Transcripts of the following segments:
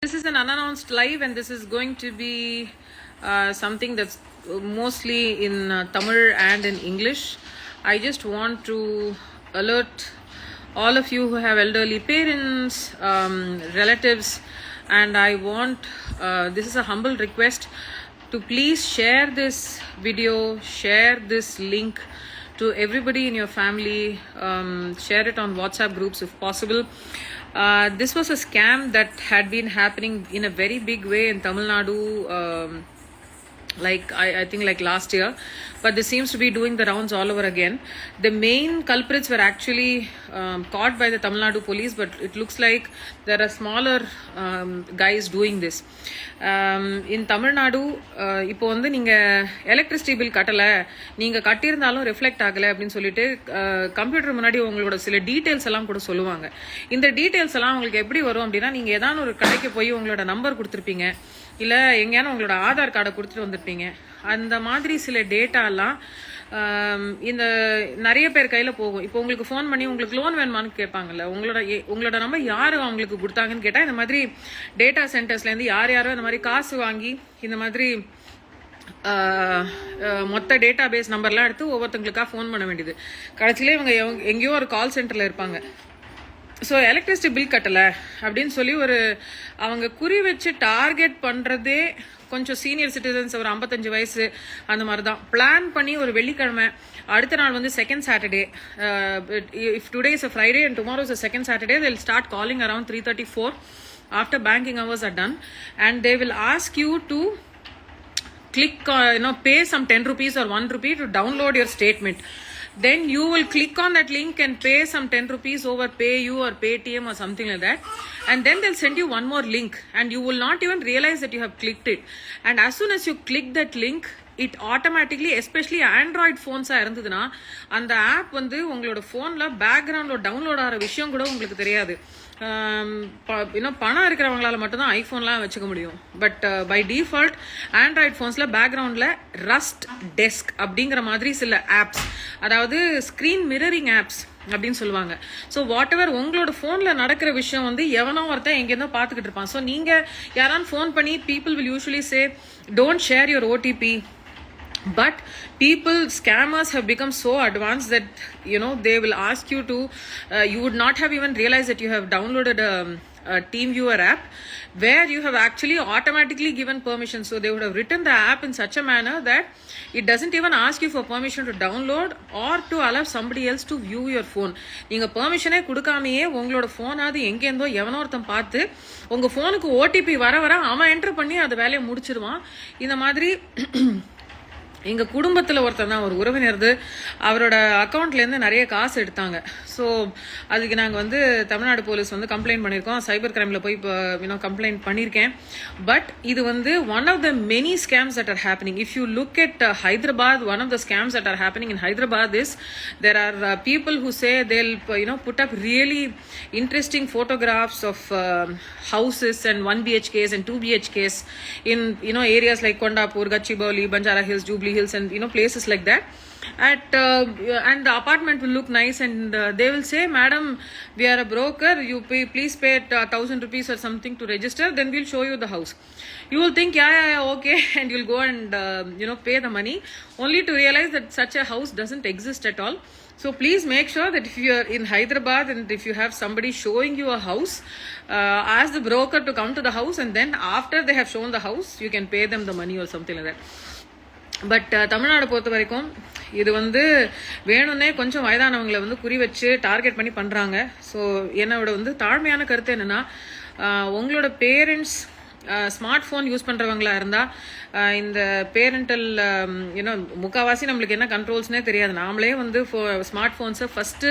This is an unannounced live, and this is going to be something that's mostly in Tamil and in English. I just want to alert all of you who have elderly parents, relatives, and I want this is a humble request to please share this video, share this link to everybody in your family, share it on WhatsApp groups if possible. This was a scam that had been happening in a very big way in Tamil Nadu, like I think like last year, but this seems to be doing the rounds all over again. The main culprits were actually caught by the Tamil Nadu police, but it looks like there are smaller guys doing this. In Tamil Nadu, இப்போ வந்து நீங்க electricity bill கட்டல, நீங்க கட்டியிருந்தாலும் reflect ஆகல அப்படின்னு சொல்லிட்டு computer முன்னாடி உங்களோட சில டீடைல்ஸ் எல்லாம் கூட சொல்லுவாங்க. இந்த டீடைல்ஸ் எல்லாம் உங்களுக்கு எப்படி வரும் அப்படின்னா, நீங்க ஏதாவது ஒரு கடைக்கு போய் உங்களோட நம்பர் கொடுத்துருப்பீங்க, இல்லை எங்கேயான உங்களோட ஆதார் கார்டை கொடுத்துட்டு வந்திருப்பீங்க. அந்த மாதிரி சில டேட்டாலாம் இந்த நிறைய பேர் கையில் போகும். இப்போ உங்களுக்கு ஃபோன் பண்ணி உங்களுக்கு லோன் வேணுமான்னு கேட்பாங்கல்ல, உங்களோட நம்பர் யார் அவங்களுக்கு கொடுத்தாங்கன்னு கேட்டால் இந்த மாதிரி டேட்டா சென்டர்ஸ்லேருந்து யாரோ இந்த மாதிரி காசு வாங்கி இந்த மாதிரி மொத்த டேட்டா பேஸ் நம்பர்லாம் எடுத்து ஒவ்வொருத்தங்களுக்காக ஃபோன் பண்ண வேண்டியது. கடைசியிலே இவங்க எங்கேயோ ஒரு கால் சென்டரில் இருப்பாங்க. ஸோ எலக்ட்ரிசிட்டி பில் கட்டலை அப்படின்னு சொல்லி அவங்க குறி வச்சு டார்கெட் பண்ணுறதே கொஞ்சம் சீனியர் சிட்டிசன்ஸ், ஒரு 55 வயசு அந்த மாதிரி தான் பிளான் பண்ணி ஒரு வெள்ளிக்கிழமை, அடுத்த நாள் வந்து second Saturday, if today is a Friday and tomorrow is a second Saturday, they will start calling around 3:34 after banking hours are done, and they will ask you to click, pay some 10 rupees or 1 rupee to download your statement. Then you will click on that link and pay some 10 rupees over PayU or Paytm or something like that, and then they'll send you one more link, and you will not even realize that you have clicked it. And as soon as you click that link, it automatically, especially Android phones இருந்ததுன்னா, அந்த app வந்து உங்களோட ஃபோனில் பேக்ரவுண்டில் download ஆகிற விஷயம் கூட உங்களுக்கு தெரியாது. பணம் இருக்கிறவங்களால மட்டும்தான் ஐஃபோன்லாம் வச்சுக்க முடியும். பட் பை டிஃபால்ட் ஆண்ட்ராய்ட் ஃபோன்ஸில் பேக்ரவுண்டில் ரஸ்ட் டெஸ்க் அப்படிங்கிற மாதிரி சில ஆப்ஸ், அதாவது ஸ்க்ரீன் மிரரிங் ஆப்ஸ் அப்படின்னு சொல்லுவாங்க. ஸோ வாட் எவர் உங்களோட ஃபோனில் நடக்கிற விஷயம் வந்து எவனோ ஒருத்தன் எங்கேருந்தோ பார்த்துக்கிட்டு இருப்பான். ஸோ நீங்கள் யாரான்னு ஃபோன் பண்ணி, people will usually say don't share your OTP. But scammers have become so advanced that they will ask you to you would not have even realized that you have downloaded a TeamViewer app where you have actually automatically given permission. So they would have written the app in such a manner that it doesn't even ask you for permission to download or to allow somebody else to view your phone. நீங்க பெர்மிஷனே கொடுக்காமையே உங்களோட ஃபோனாவது எங்கேருந்தோ எவனோ ஒருத்தன் பார்த்து உங்க ஃபோனுக்கு OTP வர அவன் என்டர் பண்ணி அந்த வேலையை முடிச்சிருவான். இந்த மாதிரி எங்கள் குடும்பத்தில் ஒருத்தர் தான், ஒரு உறவினர்து, அவரோட அக்கௌண்ட்லேருந்து நிறைய காசு எடுத்தாங்க. ஸோ அதுக்கு நாங்கள் வந்து தமிழ்நாடு போலீஸ் வந்து கம்ப்ளைண்ட் பண்ணியிருக்கோம், சைபர் கிரைமில் போய் இப்போ கம்ப்ளைண்ட் பண்ணியிருக்கேன். பட் இது வந்து one of the many scams that are happening. If you look at Hyderabad, one of the scams that are happening in Hyderabad is there are people who say they'll put up really interesting photographs of houses and 1 BHKs and 2 BHKs in areas like Kondapur, Gachibowli, Banjara Hills, Jubilee Hills, and places like that. And the apartment will look nice, and they will say, madam, we are a broker, you please pay 1,000 rupees or something to register, then we'll show you the house. You will think yeah okay, and you'll go and pay the money, only to realize that such a house doesn't exist at all. So please make sure that if you are in Hyderabad and if you have somebody showing you a house, ask the broker to come to the house, and then after they have shown the house, you can pay them the money or something like that. But Tamil Nadu பொறுத்த வரைக்கும் இது வந்து வேணும்னே கொஞ்சம் வயதானவங்களை வந்து குறி வச்சு target பண்ணி பண்ணுறாங்க. ஸோ என்னோட வந்து தாழ்மையான கருத்து என்னென்னா, உங்களோட பேரண்ட்ஸ் ஸ்மார்ட் ஃபோன் யூஸ் பண்ணுறவங்களா இருந்தால் இந்த பேரண்டல் முக்கால்வாசி நம்மளுக்கு என்ன கண்ட்ரோல்ஸ்னே தெரியாது. நாமளே வந்து ஸ்மார்ட் ஃபோன்ஸை ஃபஸ்ட்டு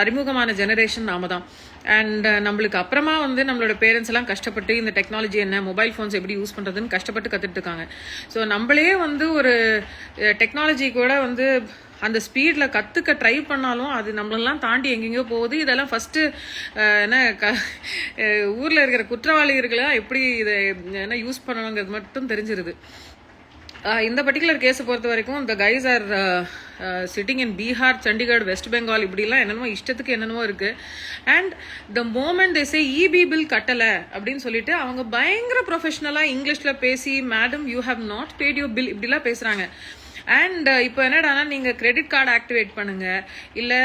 அறிமுகமான ஜெனரேஷன் நாம தான். அண்ட் நம்மளுக்கு அப்புறமா வந்து நம்மளோட பேரண்ட்ஸ் எல்லாம் கஷ்டப்பட்டு இந்த டெக்னாலஜி என்ன, மொபைல் ஃபோன்ஸ் எப்படி யூஸ் பண்ணுறதுன்னு கஷ்டப்பட்டு கற்றுட்டு இருக்காங்க. ஸோ நம்மளே வந்து ஒரு டெக்னாலஜி கூட வந்து அந்த ஸ்பீடில் கற்றுக்க ட்ரை பண்ணாலும் அது நம்மளெல்லாம் தாண்டி எங்கெங்கயோ போகுது. இதெல்லாம் ஃபஸ்ட்டு ஊரில் இருக்கிற குற்றவாளிகளாக எப்படி இதை யூஸ் பண்ணணுங்கிறது மட்டும் தெரிஞ்சிருது. இந்த பர்டிகுலர் கேஸை பொறுத்த வரைக்கும் the guys are sitting in Bihar, Chandigarh, West Bengal, இப்படிலாம் என்னென்னமோ இஷ்டத்துக்கு என்னென்னமோ இருக்கு. And the moment they say EB bill கட்டல அப்படின்னு சொல்லிட்டு அவங்க பயங்கர ப்ரொஃபஷனலா இங்கிலீஷ்ல பேசி madam you have not paid your bill இப்படிலாம் பேசுறாங்க. அண்ட் இப்போ என்னடானா நீங்கள் கிரெடிட் கார்டு ஆக்டிவேட் பண்ணுங்க, இல்லை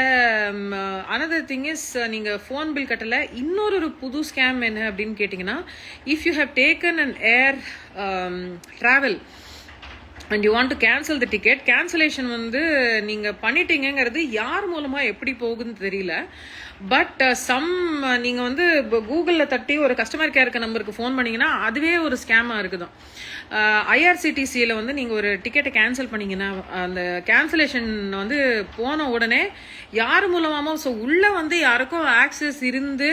அனதர் திங் இஸ் நீங்கள் ஃபோன் பில் கட்டலை. இன்னொரு புது ஸ்கேம் என்ன அப்படின்னு கேட்டிங்கன்னா, if you have taken an air travel and you want to cancel the ticket, cancellation வந்து நீங்க பண்ணிட்டீங்கிறது யார் மூலமா எப்படி போகுதுன்னு தெரியல. பட் சம் நீங்க வந்து கூகுள்ல தட்டி ஒரு கஸ்டமர் கேருக்கு நம்பருக்கு ஃபோன் பண்ணீங்கன்னா அதுவே ஒரு ஸ்கேமா இருக்குதான். ஐஆர்சிடிசியில் வந்து நீங்கள் ஒரு டிக்கெட்டை கேன்சல் பண்ணீங்கன்னா அந்த கேன்சலேஷன் வந்து போன உடனே யார் மூலமாமோ ஸோ உள்ளே வந்து யாருக்கும் ஆக்சஸ் இருந்து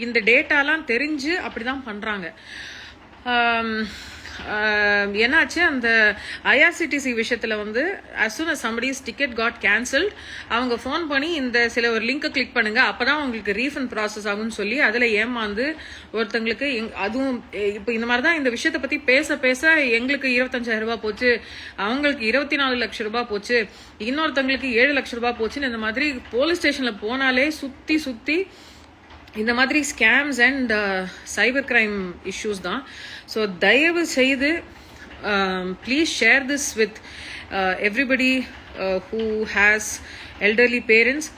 இந்த டேட்டாலாம் தெரிஞ்சு அப்படி தான் பண்ணுறாங்க. என்னாச்சு அந்த ஐஆர்சிடிசி விஷயத்தில் வந்து as soon as somebody's ticket got cancelled அவங்க ஃபோன் பண்ணி இந்த சில ஒரு லிங்கை கிளிக் பண்ணுங்க அப்போதான் உங்களுக்கு ரீஃபண்ட் ப்ராசஸ் ஆகும்னு சொல்லி அதில் ஏமாந்து ஒருத்தங்களுக்கு அதுவும் இப்போ இந்த மாதிரி தான் இந்த விஷயத்தை பற்றி பேச பேச எங்களுக்கு 25,000 ரூபாய் போச்சு, அவங்களுக்கு 24 லட்சம் ரூபாய் போச்சு, இன்னொருத்தவங்களுக்கு 7 லட்சம் ரூபாய் போச்சுன்னு இந்த மாதிரி போலீஸ் ஸ்டேஷனில் போனாலே சுற்றி சுற்றி இந்த மாதிரி scams and cyber crime issues தான். ஸோ தயவு செய்து please share this with everybody who has elderly parents.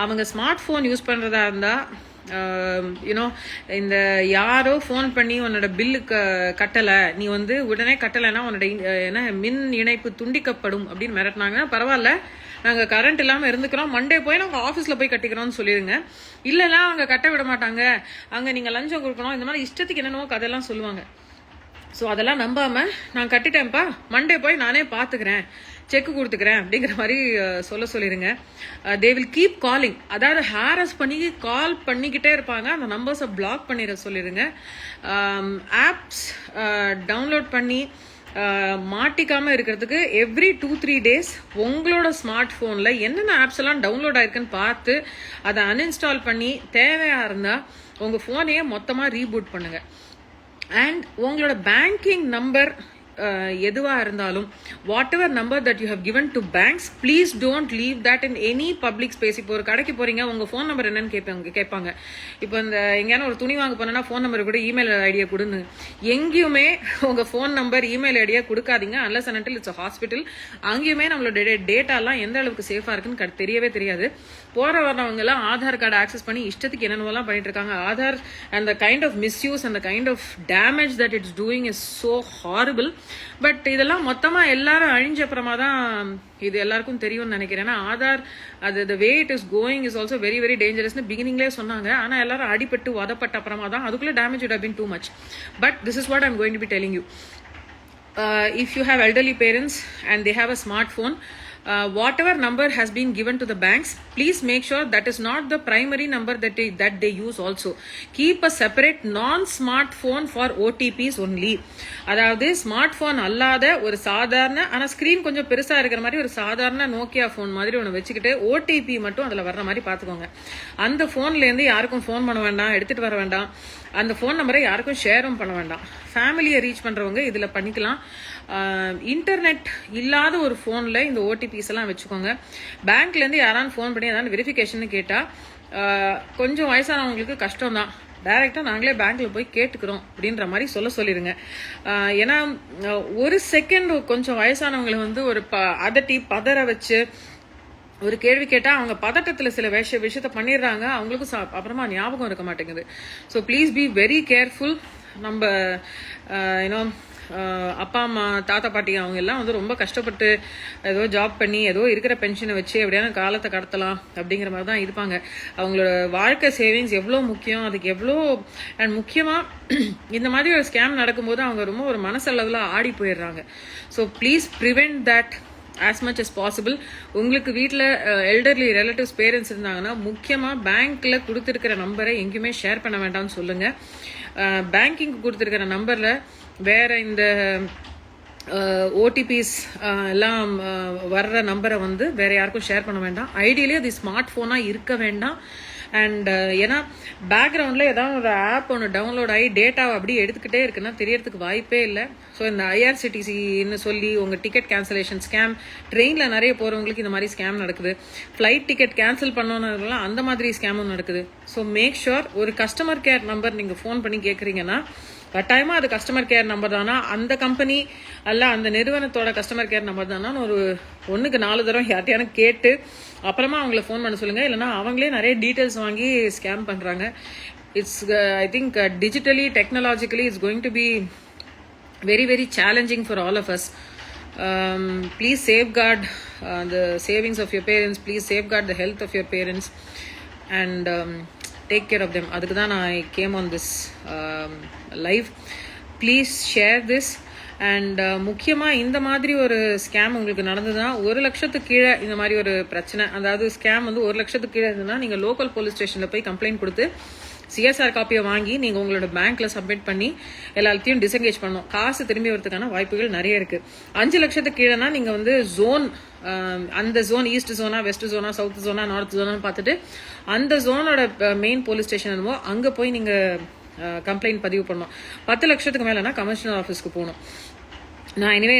அவங்க ஸ்மார்ட் ஃபோன் யூஸ் பண்ணுறதா இருந்தால் யூனோ இந்த யாரோ ஃபோன் பண்ணி உன்னோட பில்லு கட்டலை, நீ வந்து உடனே கட்டலைன்னா உன்னோட என்ன மின் இணைப்பு துண்டிக்கப்படும் அப்படின்னு மிரட்டினாங்கன்னா பரவாயில்ல, நாங்கள் கரண்ட் இல்லாமல் இருந்துக்கிறோம், மண்டே போய் நாங்கள் ஆஃபீஸில் போய் கட்டிக்கிறோம்னு சொல்லிடுங்க. இல்லைன்னா அவங்க கட்ட விட மாட்டாங்க, அங்கே நீங்கள் லஞ்சம் கொடுக்கணும், இந்த மாதிரி இஷ்டத்துக்கு என்னென்னவோ கதையெல்லாம் சொல்லுவாங்க. ஸோ அதெல்லாம் நம்பாமல் நான் கட்டிட்டேன்ப்பா, மண்டே போய் நானே பார்த்துக்கிறேன், செக்கு கொடுத்துக்கிறேன் அப்படிங்கிற மாதிரி சொல்லிடுங்க. தே வில் கீப் காலிங், அதாவது ஹாரஸ் பண்ணி கால் பண்ணிக்கிட்டே இருப்பாங்க. அந்த நம்பர்ஸை பிளாக் பண்ணிட சொல்லிடுங்க. ஆப்ஸ் டவுன்லோட் பண்ணி மாட்டிக்காமல் இருக்கிறதுக்கு எவ்ரி 2-3 days உங்களோட ஸ்மார்ட் ஃபோனில் என்னென்ன ஆப்ஸ் எல்லாம் டவுன்லோட் ஆயிருக்குன்னு பார்த்து அதை அன்இன்ஸ்டால் பண்ணி தேவையாக இருந்தால் உங்கள் ஃபோனையே மொத்தமாக ரீபூட் பண்ணுங்கள். அண்ட் உங்களோட பேங்கிங் நம்பர் எதுவாக இருந்தாலும் whatever number that you have given to banks, please don't leave that in any public space. இப்போ ஒரு கடைக்கு போறீங்க, உங்கள் ஃபோன் நம்பர் என்னன்னு கேட்பாங்க. இப்போ இந்த எங்கேயான ஒரு துணி வாங்க போனோன்னா ஃபோன் நம்பர் கூட இமெயில் ஐடியா கொடுன்னு, எங்கேயுமே உங்கள் ஃபோன் நம்பர் இமெயில் ஐடியா கொடுக்காதீங்க. Unless and until it's hospital. அங்கேயுமே நம்மளோட டேட்டாலாம் எந்த அளவுக்கு சேஃபாக இருக்குன்னு தெரியவே தெரியாது. போகிற வரவங்க எல்லாம் ஆதார் கார்டு ஆக்சஸ் பண்ணி இஷ்டத்துக்கு என்னென்னலாம் பண்ணிட்டு இருக்காங்க. Aadhaar and the kind of misuse and the kind of damage that it's doing is so horrible. But இதெல்லாம் மொத்தமாக எல்லாரும் அழிஞ்ச அப்புறமா தான் இது எல்லாருக்கும் தெரியும்னு நினைக்கிறேன். ஏன்னா ஆதார் அது the way it is going is also very very டேஞ்சரஸ்னு பிகினிங்லேயே சொன்னாங்க. ஆனால் எல்லாரும் அடிபட்டு வதப்பட்ட அப்புறமா தான் அதுக்குள்ளே damage would have been too much. But this is what I'm going to be telling you. If you have elderly parents and they have a smartphone, whatever number has been given to the banks, please make sure that is not the primary number that they use also. Keep a separate non-smartphone for OTPs only. அதாவது smart phone அல்லாத ஒரு சாதாரண ஆனால் screen கொஞ்சம் பெருசாக இருக்கிற மாதிரி ஒரு சாதாரண நோக்கியா ஃபோன் மாதிரி ஒன்று வச்சுக்கிட்டு ஓடிபி மட்டும் அதில் வர்ற மாதிரி பார்த்துக்கோங்க. அந்த ஃபோன்லேருந்து யாருக்கும் ஃபோன் பண்ண வேண்டாம், எடுத்துகிட்டு வர வேண்டாம், அந்த ஃபோன் நம்பரை யாருக்கும் ஷேரும் பண்ண வேண்டாம். ஃபேமிலியை ரீச் பண்ணுறவங்க இதில் பண்ணிக்கலாம். இன்டர்நெட் இல்லாத ஒரு ஃபோனில் இந்த ஓடிபிஸ் எல்லாம் வச்சுக்கோங்க. பேங்க்லேருந்து யாராவது ஃபோன் பண்ணி ஏதாவது வெரிஃபிகேஷன் கேட்டால் கொஞ்சம் வயசானவங்களுக்கு கஷ்டம்தான், டைரெக்டாக நாங்களே பேங்க்கில் போய் கேட்டுக்கிறோம் அப்படின்ற மாதிரி சொல்லிடுங்க. ஏன்னா ஒரு செகண்ட் கொஞ்சம் வயசானவங்களை வந்து ஒரு அதட்டி பதற வச்சு ஒரு கேள்வி கேட்டால் அவங்க பதட்டத்தில் சில விஷயத்த பண்ணிடுறாங்க, அவங்களுக்கும் அப்புறமா ஞாபகம் இருக்க மாட்டேங்குது. So please be very careful. நம்ம யூனோ அப்பா அம்மா தாத்தா பாட்டி அவங்க எல்லாம் வந்து ரொம்ப கஷ்டப்பட்டு ஏதோ ஜாப் பண்ணி ஏதோ இருக்கிற பென்ஷனை வச்சு எப்படியான காலத்தை கடத்தலாம் அப்படிங்கிற மாதிரி தான் இருப்பாங்க. அவங்களோட வாழ்க்கை சேவிங்ஸ் எவ்வளோ முக்கியம், அதுக்கு எவ்வளோ அண்ட் முக்கியமாக இந்த மாதிரி ஒரு ஸ்கேம் நடக்கும்போது அவங்க ரொம்ப ஒரு மனசளவில் ஆடி போயிடுறாங்க. So please prevent that as much as possible. உங்களுக்கு வீட்டில் எல்டர்லி ரிலேட்டிவ்ஸ் பேரண்ட்ஸ் இருந்தாங்கன்னா முக்கியமாக பேங்க்கில் கொடுத்துருக்கிற நம்பரை எங்கேயுமே ஷேர் பண்ண வேண்டாம்னு சொல்லுங்கள். பேங்கிங்க்கு கொடுத்துருக்கிற நம்பரில் வேற இந்த ஓடிபிஸ் எல்லாம் வர்ற நம்பரை வந்து வேற யாருக்கும் ஷேர் பண்ண வேண்டாம். ஐடியலி அது ஸ்மார்ட் ஃபோனாக இருக்க வேண்டாம். அண்ட் ஏன்னா பேக்ரவுண்டில் ஏதாவது ஒரு ஆப் ஒன்று டவுன்லோட் ஆகி டேட்டாவை அப்படியே எடுத்துக்கிட்டே இருக்குன்னா தெரியறதுக்கு வாய்ப்பே இல்லை. ஸோ இந்த IRCTCன்னு சொல்லி உங்கள் டிக்கெட் கேன்சலேஷன் ஸ்கேம், ட்ரெயினில் நிறைய போகிறவங்களுக்கு இந்த மாதிரி ஸ்கேம் நடக்குது. ஃப்ளைட் டிக்கெட் கேன்சல் பண்ணணும்னாலாம் அந்த மாதிரி ஸ்கேமும் நடக்குது. ஸோ மேக் ஷுர் ஒரு கஸ்டமர் கேர் நம்பர் நீங்கள் ஃபோன் பண்ணி கேட்குறீங்கன்னா கட்டாயமாக அது கஸ்டமர் கேர் நம்பர் தானா, அந்த கம்பெனி அல்ல அந்த நிறுவனத்தோட கஸ்டமர் கேர் நம்பர் தானா ஒரு 1க்கு 4 தடவை யார்ட்டையான கேட்டு அப்புறமா அவங்கள ஃபோன் பண்ண சொல்லுங்கள். இல்லைனா அவங்களே நிறைய டீட்டெயில்ஸ் வாங்கி ஸ்கேம் பண்ணுறாங்க. It's I think digitally technologically it's going to be very challenging for all of us. Please safeguard the savings of your parents. Please safeguard the health of your parents and take care of them. Adukku dhaan I came on this live. Please share this. And முக்கியமாக இந்த மாதிரி ஒரு scam உங்களுக்கு நடந்ததுன்னா 1 லட்சத்துக்கு கீழே இந்த மாதிரி ஒரு பிரச்சனை, அதாவது ஸ்கேம் வந்து 1 லட்சத்துக்கு கீழே இருந்ததுன்னா நீங்கள் லோக்கல் போலீஸ் ஸ்டேஷனில் போய் கம்ப்ளைண்ட் கொடுத்து CSR காப்பியை வாங்கி நீங்கள் உங்களோட பேங்க்கில் சப்மிட் பண்ணி எல்லாத்தையும் டிசெங்கேஜ் பண்ணணும். காசு திரும்பி வரதுக்கான வாய்ப்புகள் நிறைய இருக்குது. 5 லட்சத்துக்கு கீழேனா நீங்கள் வந்து ஜோன், அந்த ஜோன் ஈஸ்ட் ஜோனா, வெஸ்ட் ஜோனா, சவுத் ஜோனா, நார்த் ஜோனான்னு பார்த்துட்டு அந்த ஜோனோட மெயின் போலீஸ் ஸ்டேஷன் என்னமோ அங்கே போய் நீங்கள் கம்ப்ளைண்ட் பதிவு பண்ணணும். 10 லட்சத்துக்கு மேலேனா கமிஷனர் ஆஃபீஸ்க்கு போகணும். நான் எனிவே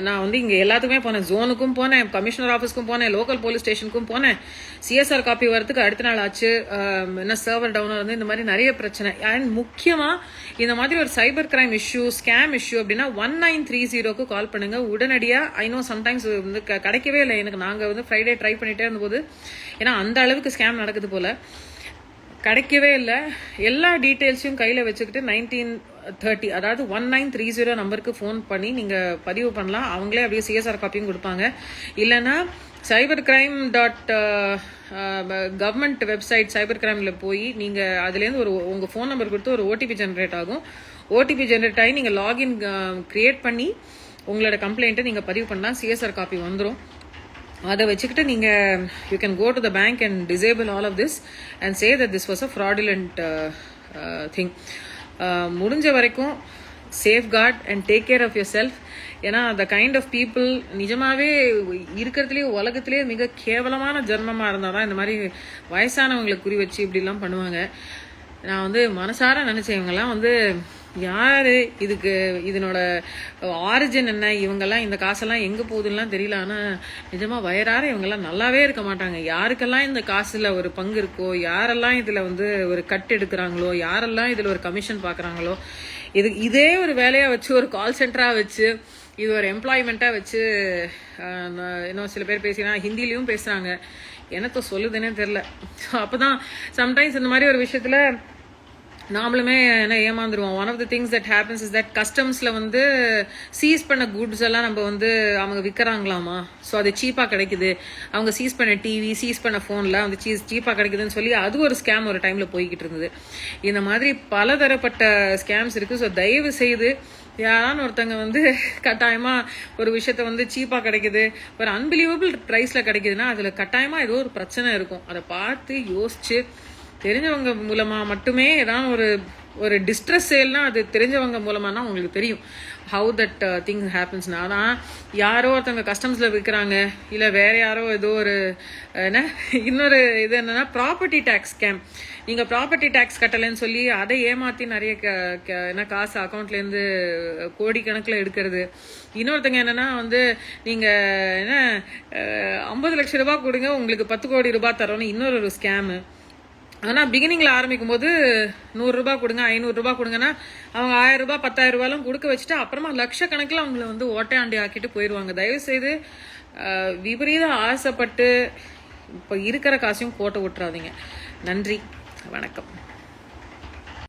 நான் வந்து இங்கே எல்லாத்துக்குமே போனேன். ஜோனுக்கும் போனேன், கமிஷனர் ஆஃபீஸ்க்கும் போனேன், லோக்கல் போலீஸ் ஸ்டேஷனுக்கும் போனேன். CSR காப்பி வரதுக்கு அடுத்த நாள் ஆச்சு. என்ன சர்வர் டவுனாக இருந்து இந்த மாதிரி நிறைய பிரச்சனை. அண்ட் முக்கியமாக இந்த மாதிரி ஒரு cyber crime issue, scam issue அப்படின்னா 1930க்கு கால் பண்ணுங்க உடனடியாக. ஐ நோ சம்டைம்ஸ் வந்து கிடைக்கவே இல்லை எனக்கு. நாங்கள் வந்து ஃப்ரைடே ட்ரை பண்ணிகிட்டே இருந்தபோது, ஏன்னா அந்த அளவுக்கு ஸ்கேம் நடக்குது போல், கிடைக்கவே இல்லை. எல்லா டீட்டெயில்ஸையும் கையில் வச்சுக்கிட்டு 1930 அதாவது 1930 நம்பருக்கு ஃபோன் பண்ணி நீங்கள் பதிவு பண்ணலாம். அவங்களே அப்படியே CSR காப்பியும் கொடுப்பாங்க. இல்லைன்னா cybercrime.gov வெப்சைட் சைபர் கிரைமில் போய் நீங்கள் அதுலேருந்து உங்கள் ஃபோன் நம்பர் கொடுத்து ஒரு OTP ஜென்ரேட் ஆகும். OTP ஜென்ரேட் ஆகி நீங்கள் லாகின் க்ரியேட் பண்ணி உங்களோட கம்ப்ளைண்ட்டை நீங்கள் பதிவு பண்ணலாம். CSR காப்பி வந்துடும். அதை வச்சுக்கிட்டு நீங்கள் you can go to the bank and disable all of this and say that this was a fraudulent thing. முடிஞ்ச வரைக்கும் safeguard and take care of yourself. ஏன்னா த கைண்ட் ஆஃப் பீப்புள் நிஜமாவே இருக்கிறதுலேயே உலகத்திலேயே மிக கேவலமான ஜென்மமாக இருந்தால் தான் இந்த மாதிரி வயசானவங்களை குறி வச்சு இப்படிலாம் பண்ணுவாங்க. நான் வந்து மனசார நினச்சேன் இவங்கெல்லாம் வந்து யார், இதனோட ஆரிஜின் என்ன, இவங்கெல்லாம் இந்த காசெல்லாம் எங்கே போகுதுன்னெலாம் தெரியல. ஆனால் நிஜமாக வயறார இவங்கெல்லாம் நல்லாவே இருக்க மாட்டாங்க. யாருக்கெல்லாம் இந்த காசில் ஒரு பங்கு இருக்கோ, யாரெல்லாம் இதில் வந்து ஒரு கட் எடுக்கிறாங்களோ, யாரெல்லாம் இதில் ஒரு கமிஷன் பார்க்குறாங்களோ, இதே ஒரு வேலையாக வச்சு ஒரு கால் சென்டராக வச்சு இது ஒரு எம்ப்ளாய்மெண்ட்டாக வச்சு இன்னும் சில பேர் பேசினா ஹிந்திலையும் பேசுகிறாங்க. என்னத்த சொல்லுதுன்னே தெரில. அப்போ தான் சம்டைம்ஸ் இந்த மாதிரி ஒரு விஷயத்தில் நாமளுமே என்ன ஏமாந்துருவோம். One of the things that happens is that கஸ்டம்ஸில் வந்து சீஸ் பண்ண குட்ஸ் எல்லாம் நம்ம வந்து அவங்க விற்கிறாங்களாமா. ஸோ அது சீப்பாக கிடைக்குது. அவங்க சீஸ் பண்ண டிவி, சீஸ் பண்ண ஃபோனில் வந்து சீப்பாக கிடைக்குதுன்னு சொல்லி அது ஒரு ஸ்கேம் ஒரு டைமில் போய்கிட்டு இருந்தது. இந்த மாதிரி பலதரப்பட்ட ஸ்கேம்ஸ் இருக்குது. ஸோ தயவு செய்து யாரான ஒருத்தங்க வந்து கட்டாயமாக ஒரு விஷயத்த வந்து சீப்பாக கிடைக்குது, ஒரு அன்பிலீவபிள் ப்ரைஸில் கிடைக்குதுன்னா அதில் கட்டாயமாக ஏதோ ஒரு பிரச்சனை இருக்கும். அதை பார்த்து யோசிச்சு தெரிஞ்சவங்க மூலமாக மட்டுமே ஏதாவது ஒரு டிஸ்ட்ரெஸ் சேல்னா அது தெரிஞ்சவங்க மூலமானா உங்களுக்கு தெரியும் ஹவு தட் திங்ஸ் ஹேப்பன்ஸ்னா. அதான் யாரோ ஒருத்தவங்க கஸ்டம்ஸில் விற்கிறாங்க, இல்லை வேற யாரோ ஏதோ ஒரு இன்னொரு இது என்னன்னா ப்ராப்பர்ட்டி டேக்ஸ் ஸ்கேம். நீங்கள் ப்ராப்பர்ட்டி டேக்ஸ் கட்டலைன்னு சொல்லி அதை ஏமாற்றி நிறைய காசு அக்கௌண்ட்லேருந்து கோடிக்கணக்கில் எடுக்கிறது. இன்னொருத்தங்க என்னன்னா வந்து நீங்கள் 50 லட்சம் ரூபாய் கொடுங்க உங்களுக்கு 10 கோடி ரூபாய் தரோன்னு இன்னொரு ஸ்கேமு. ஆனால் பிகினிங்கில் ஆரம்பிக்கும் போது 100 ரூபாய் கொடுங்க, 500 ரூபாய் கொடுங்கன்னா அவங்க 1000 ரூபாய் 10,000 ரூபாயெல்லாம் கொடுக்க வச்சுட்டு அப்புறமா லட்சக்கணக்கில் அவங்கள வந்து ஓட்டையாண்டி ஆக்கிட்டு போயிடுவாங்க. தயவுசெய்து விபரீத ஆசைப்பட்டு இப்போ இருக்கிற காசையும் போட்டு விட்டுறாதீங்க. நன்றி, வணக்கம்.